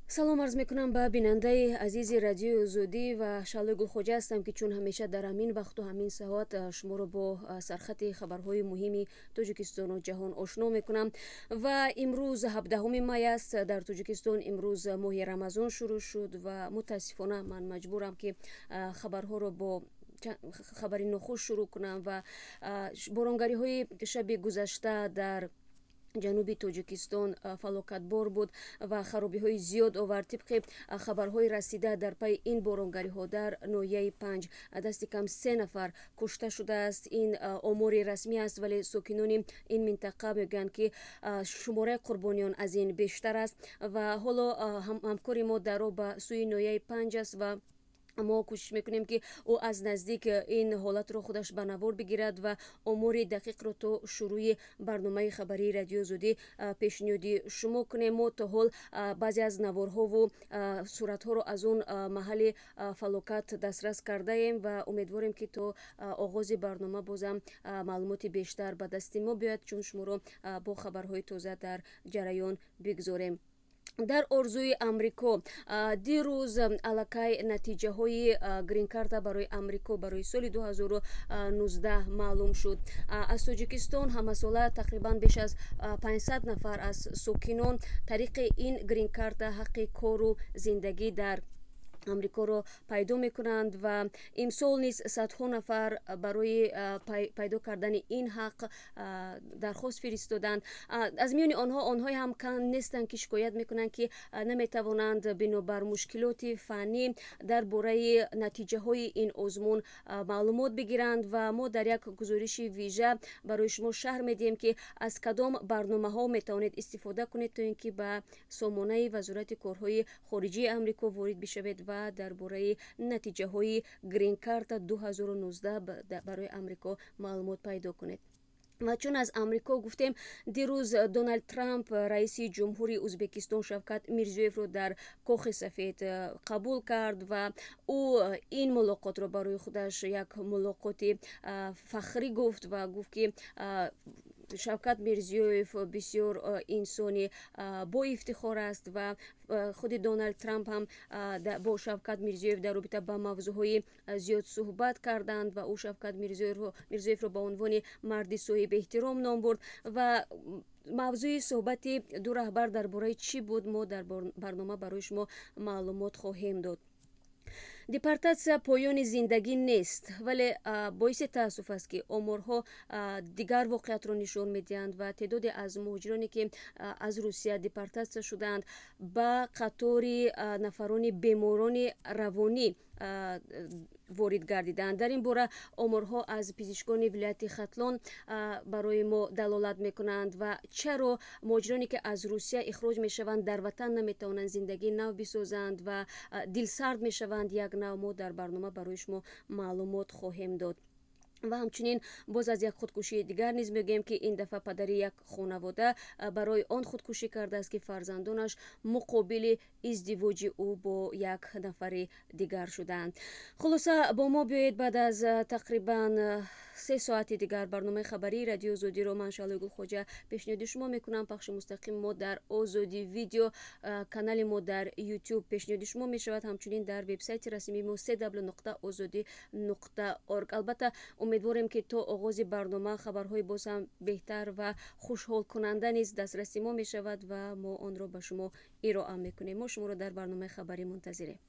салом арз мекунам ба бинандаи азизи радиои озодӣ ва шалои гулхоҷа ҳастам, ки чун ҳамеша дар ҳамин вақту ҳамин соат шуморо бо сархати хабарҳои муҳими Тоҷикистону ҷаҳон ошно мекунам. Ва имрӯз 17 май аст. Дар Тоҷикистон имрӯз моҳи Рамазон шурӯъ шуд ва мутаассифона ман маҷбурам, ки хабарҳоро бо хабари нохуш шурӯъ кунам. Ва боронгариҳои шаби гузашта дар ҷануби Тоҷикистон фалокатбор буд ва харобиҳои зиёд овард. Тибқи хабарҳои расида дар пайи ин боронгариҳо дар ноҳияи Панҷ дасти кам 3 нафар кушта шудааст. Ин омори расмӣ аст, вале сокинони ин минтақа мегӯянд, ки шумораи қурбониён аз ин бештар аст. Ва ҳоло ҳамкори мо даро ба сӯи ноҳияи Панҷ аст ва мо кӯшиш мекунем, ки ӯ аз наздик ин ҳолатро худаш ба навор бигирад ва омори дақиқро то шурӯи барномаи хабарии радиои озодӣ пешниҳоди шумо кунем. Мо то ҳол баъзе аз наворҳову суратҳоро аз он маҳалли фалокат дастрас кардаем ва умедворем, ки то оғози барнома бозам маълумоти бештар ба дасти мо биёяд, чун шуморо бо хабарҳои тоза дар ҷараён бигзорем. Дар орзуи Амрико дирӯз аллакай натиҷаҳои грин-карта барои Амрико барои соли 2019 маълум шуд. Аз Тоҷикистон ҳамасола тақрибан беш аз 500 нафар аз сокинон тариқи ин грин-карта ҳаққи кору зиндагӣ дар амрикоро пайдо мекунанд ва имсол низ садҳо нафар барои пайдо кардани ин ҳақ дархост фиристоданд. Аз миёни онҳое ҳам кам нестанд, ки шикоят мекунанд, ки наметавонанд бинобар мушкилоти фанӣ дар бораи натиҷаҳои ин озмун маълумот бигиранд. Ва мо дар як гузориши вижа барои шумо шаҳр медиҳем, ки аз кадом барномаҳо метавонед истифода кунед, то ин ки ба сомонаи Вазорати корҳои хориҷии Амрико ворид бишавед ва дар бораи натиҷаҳои грин-карта 2019 барои Амрико маълумот пайдо кунед. ва чун аз Амрико гуфтем, дирӯз Доналд Трамп раиси ҷумҳури Узбекистон Шавкат Мирзиёевро дар Кохи Сафед қабул кард ва ӯ ин мулоқотро барои худаш як мулоқоти фахрӣ гуфт ва гуфт, ки Шавкат Мирзиёев бисёр инсони боифтихор аст ва худи Доналд Трамп ҳам бо Шавкат Мирзиёев дар робита ба мавзӯъҳои зиёд суҳбат карданд ва ӯ Шавкат Мирзиёевро ба унвони марди соҳибэҳтиром ном бурд. Ва мавзӯи суҳбати ду раҳбар дар бораи чӣ буд, мо дар барнома барои шумо маълумот хоҳем дод. Депортатсия поёни зиндагӣ нест, вале боиси таассуф аст, ки оморҳо дигар воқеиятро нишон медиҳанд ва теъдоде аз муҳоҷироне, ки аз Русия депортатсия шуданд, ба қатори нафарони беморони равонӣ ворид гардиданд. Дар ин бора оморҳо аз пизишкони вилояти Хатлон барои мо далолат мекунанд. Ва чаро муҳоҷироне, ки аз Русия ихроҷ мешаванд, дар ватан наметавонанд зиндагии нав бисозанд ва дилсард мешаванд як нав. Мо дар барнома барои шумо маълумот хоҳем дод. ва ҳамчунин боз аз як худкушии дигар низ мегӯем, ки ин дафъа падари як хонавода барои он худкушӣ кардааст, ки фарзандонаш муқобили издивоҷи ӯ бо як нафари дигар шуданд. хулоса бо мо биёед. Баъд аз тақрибан 3 соати дигар барномаи хабарии радиои озодиро ман Шалои Гулхоҷа пешниҳоди шумо мекунам. пахши мустақим мо дар Озоди видео, канали мо дар YouTube пешниҳоди шумо мешавад, ҳамчунин дар вебсайти расмии мо www.ozodi.org. албатта умедворем, ки то оғози барнома хабарҳои боз ҳам беҳтар ва хушҳолкунанда низ дастраси мо мешавад ва мо онро ба шумо ироа мекунем. мо шуморо дар барномаи хабарӣ мунтазирем.